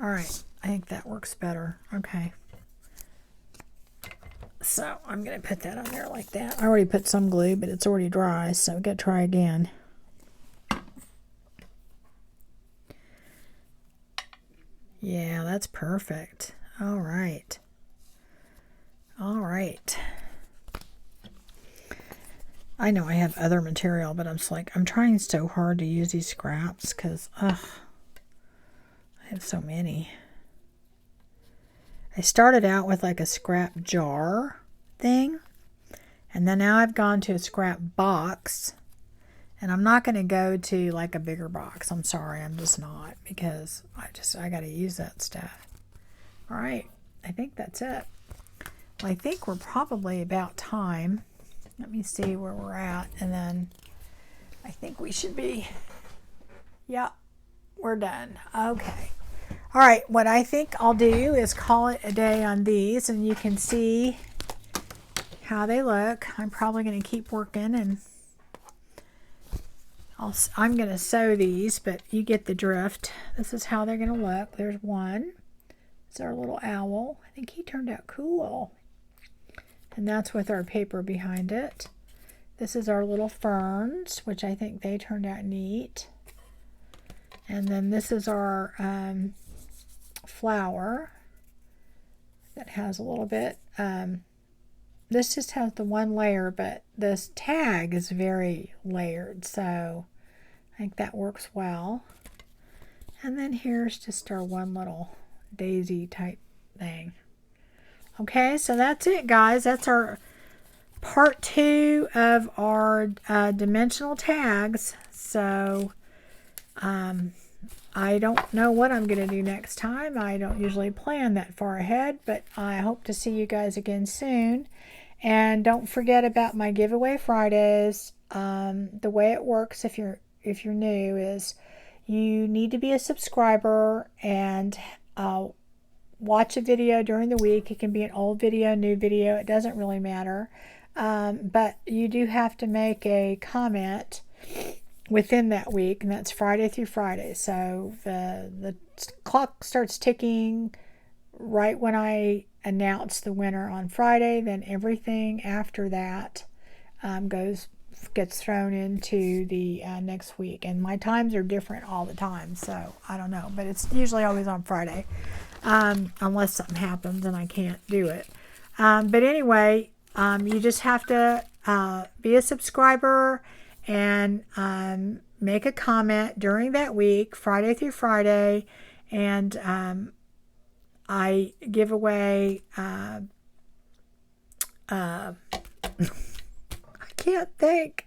All right, I think that works better. Okay. So I'm gonna put that on there like that. I already put some glue, but it's already dry, so we gotta try again. Yeah, that's perfect. All right. All right. I know I have other material, but I'm just like, I'm trying so hard to use these scraps because, I have so many. I started out with like a scrap jar thing, and then now I've gone to a scrap box, and I'm not going to go to like a bigger box. I'm sorry, I'm just not, because I got to use that stuff. All right, I think that's it. Well, I think we're probably about time. Let me see where we're at, and then I think we should be, yeah, we're done. Okay. All right, what I think I'll do is call it a day on these, and you can see how they look. I'm probably going to keep working, and I'm going to sew these, but you get the drift. This is how they're going to look. There's one. It's our little owl. I think he turned out cool. And that's with our paper behind it. This is our little ferns, which I think they turned out neat. And then this is our flower that has a little bit. This just has the one layer, but this tag is very layered, so I think that works well. And then here's just our one little daisy type thing. Okay, so that's it, guys. That's our part 2 of our dimensional tags. So I don't know what I'm going to do next time. I don't usually plan that far ahead, but I hope to see you guys again soon. And don't forget about my giveaway Fridays. The way it works, if you're new, is you need to be a subscriber and watch a video during the week. It can be an old video, new video. It doesn't really matter. But you do have to make a comment within that week, and that's Friday through Friday. So the clock starts ticking right when I announce the winner on Friday. Then everything after that goes stuff gets thrown into the next week. And my times are different all the time, so I don't know. But it's usually always on Friday, unless something happens and I can't do it. But anyway, you just have to be a subscriber and make a comment during that week, Friday through Friday, and I give away I can't think.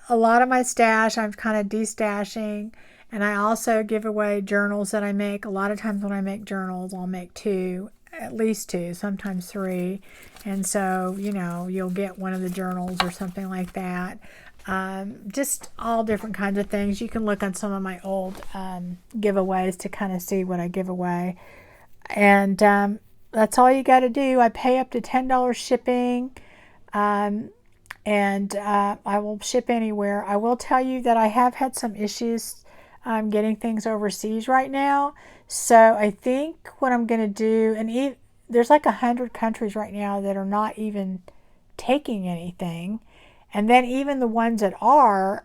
A lot of my stash I'm kind of destashing, and I also give away journals that I make. A lot of times when I make journals, I'll make two, at least two, sometimes three, and so you'll get one of the journals or something like that. Just all different kinds of things. You can look on some of my old giveaways to kind of see what I give away, and that's all you got to do. I pay up to $10 shipping, and I will ship anywhere. I will tell you that I have had some issues getting things overseas right now. So I think what I'm going to do, and there's like 100 countries right now that are not even taking anything. And then even the ones that are,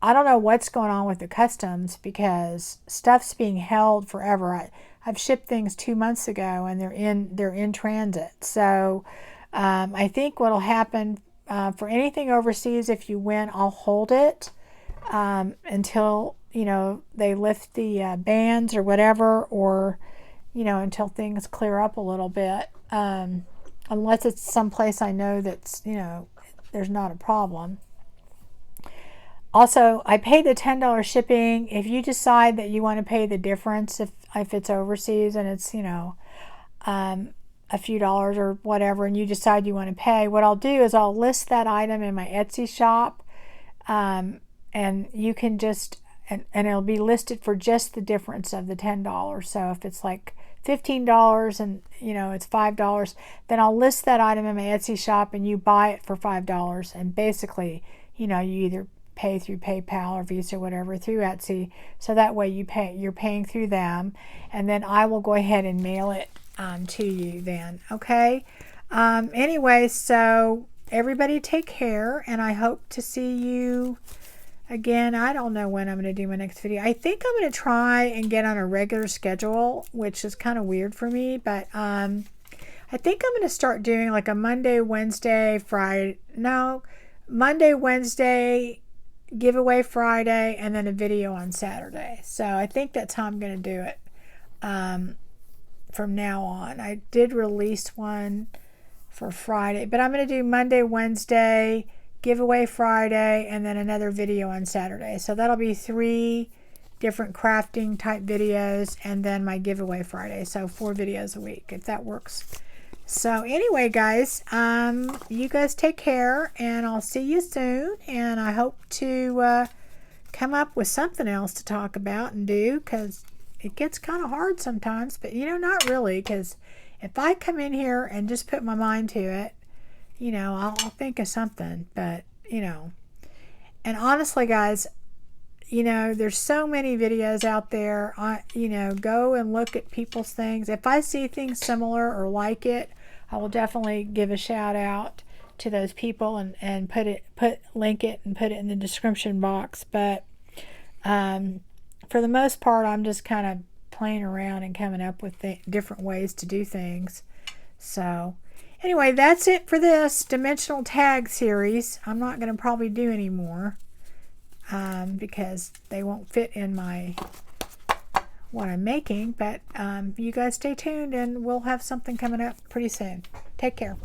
I don't know what's going on with the customs, because stuff's being held forever. I've shipped things 2 months ago and they're in transit. So I think what'll happen for anything overseas, if you win, I'll hold it until they lift the bans or whatever, or until things clear up a little bit. Unless it's someplace I know that's there's not a problem. Also, I pay the $10 shipping. If you decide that you want to pay the difference, if it's overseas and it's a few dollars or whatever, and you decide you want to pay, what I'll do is I'll list that item in my Etsy shop, and you can just and it'll be listed for just the difference of the $10. So if it's like $15 and it's $5, then I'll list that item in my Etsy shop and you buy it for $5, and basically you either pay through PayPal or Visa or whatever through Etsy, so that way you're paying through them, and then I will go ahead and mail it to you then. Okay. Anyway, so everybody take care, and I hope to see you again. I don't know when I'm going to do my next video. I think I'm going to try and get on a regular schedule, which is kind of weird for me, but I think I'm going to start doing like a Monday, Wednesday, Monday, Wednesday, giveaway Friday, and then a video on Saturday. So I think that's how I'm going to do it from now on. I did release one for Friday, but I'm going to do Monday, Wednesday, giveaway Friday, and then another video on Saturday. So that'll be 3 different crafting type videos, and then my giveaway Friday. So 4 videos a week, if that works. So anyway, guys, you guys take care, and I'll see you soon. And I hope to come up with something else to talk about and do, because it gets kind of hard sometimes, but not really, because if I come in here and just put my mind to it, I'll think of something. But and honestly, guys, there's so many videos out there. Go and look at people's things. If I see things similar or like it, I will definitely give a shout out to those people and link it and put it in the description box. But for the most part, I'm just kind of playing around and coming up with different ways to do things. So anyway, that's it for this dimensional tag series. I'm not going to probably do any more because they won't fit in what I'm making. But you guys stay tuned, and we'll have something coming up pretty soon. Take care.